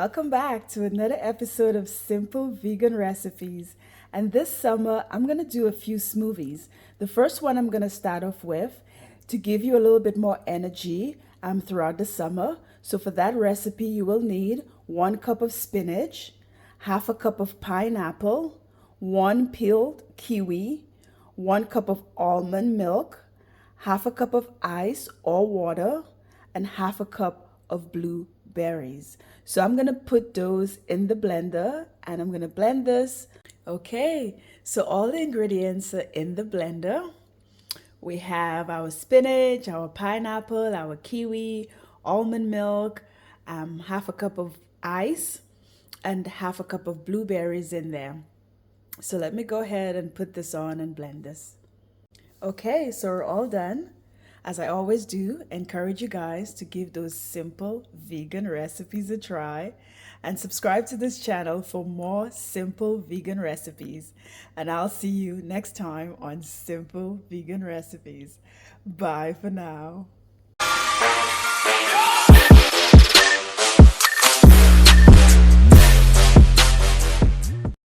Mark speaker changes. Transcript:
Speaker 1: Welcome back to another episode of Simple Vegan Recipes. And this summer, I'm going to do a few smoothies. The first one I'm going to start off with to give you a little bit more energy throughout the summer. So for that recipe, you will need 1 cup of spinach, half a cup of pineapple, 1 peeled kiwi, 1 cup of almond milk, half a cup of ice or water, and half a cup of blueberries. So I'm gonna put those in the blender and I'm gonna blend this. Okay, so all the ingredients are in the blender. We have our spinach, our pineapple, our kiwi, almond milk, half a cup of ice, and half a cup of blueberries in there. So let me go ahead and put this on and blend this. Okay, so we're all done. As I always do, encourage you guys to give those simple vegan recipes a try and subscribe to this channel for more simple vegan recipes. And I'll see you next time on Simple Vegan Recipes. Bye for now.